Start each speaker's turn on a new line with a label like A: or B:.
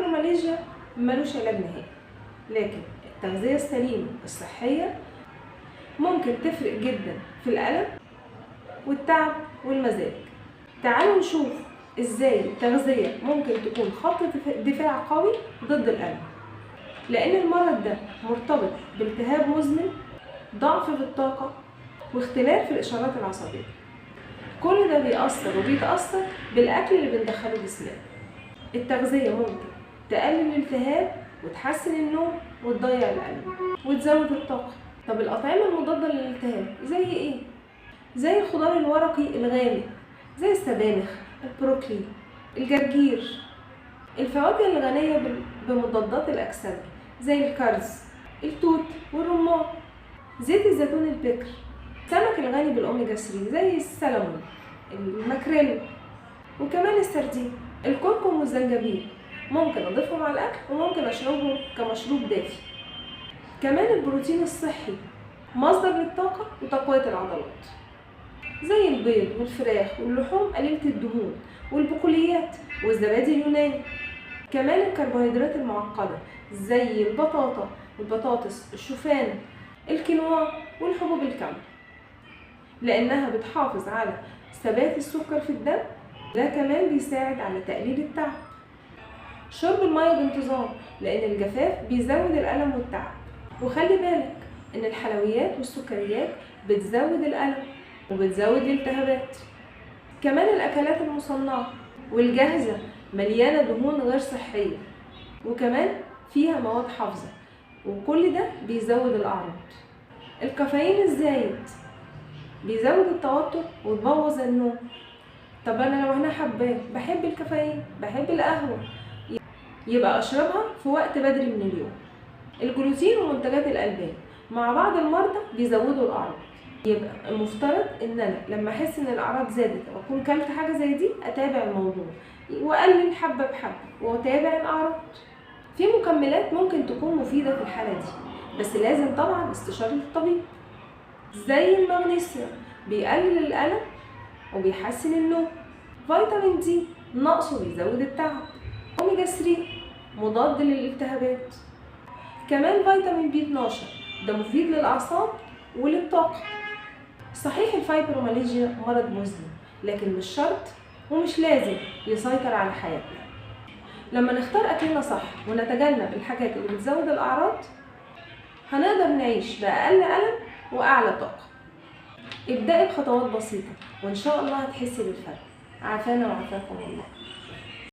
A: الفايبروميالجيا ملوش علاج نهائي، لكن التغذية السليمة الصحية ممكن تفرق جدا في الألم والتعب والمزاج. تعالوا نشوف ازاي التغذية ممكن تكون خط دفاع قوي ضد الألم، لأن المرض ده مرتبط بالتهاب مزمن، ضعف في الطاقة، واختلال في الإشارات العصبية. كل ده بيتأثر بالأكل اللي بندخله جسمنا. التغذية ممكن تقلل الالتهاب وتحسن النوم وتضيع الألم وتزود الطاقة. طب الأطعمة المضادة للالتهاب زي إيه؟ زي الخضار الورقي الغامق، زي السبانخ، البروكلي، الجرجير. الفواكه الغنية بمضادات الأكسدة زي الكرز، التوت والرمان. زيت الزيتون البكر، السمك الغني بالأوميجا 3 زي السلمون، الماكريل، وكمان السردين. الكركم والزنجبيل ممكن أضيفهم على الأكل وممكن أشربهم كمشروب دافي. كمان البروتين الصحي مصدر للطاقة وتقوية العضلات، زي البيض والفراخ واللحوم قليلة الدهون والبقوليات والزبادي اليوناني. كمان الكربوهيدرات المعقدة زي البطاطا والبطاطس، الشوفان، الكينوا والحبوب الكاملة، لأنها بتحافظ على ثبات السكر في الدم. ده كمان بيساعد على تقليل التعب. شرب المية بانتظام، لأن الجفاف بيزود الألم والتعب. وخلي بالك إن الحلويات والسكريات بتزود الألم وبتزود الالتهابات. كمان الأكلات المصنعة والجاهزة مليانة دهون غير صحية، وكمان فيها مواد حافظة، وكل ده بيزود الأعراض. الكافيين الزايد بيزود التوتر ويبوظ النوم. طب أنا لو بحب الكافيين، بحب القهوة، يبقى أشربها في وقت بدري من اليوم. الجلوتين ومنتجات الألبان مع بعض المرضى بيزودوا الأعراض. يبقى المفترض ان انا لما احس ان الاعراض زادت او اكون كلت حاجه زي دي اتابع الموضوع واقلل حبه بحبه واتابع الاعراض. في مكملات ممكن تكون مفيده في الحاله دي، بس لازم طبعا استشاره الطبيب، زي المغنيسيوم بيقلل الالم وبيحسن النوم. فيتامين دي نقصه بيزود التعب. اوميجا 3 مضاد للالتهابات. كمان فيتامين بي 12 ده مفيد للاعصاب وللطاقه. صحيح الفايبروميالجيا مرض مزمن، لكن مش شرط ومش لازم يسيطر على حياتنا. لما نختار أكلنا صح ونتجنب الحاجات اللي بتزود الأعراض، هنقدر نعيش بأقل ألم وأعلى طاقة. ابدأي بخطوات بسيطة وإن شاء الله هتحسي بالفرق. عافانا وعافاكم الله.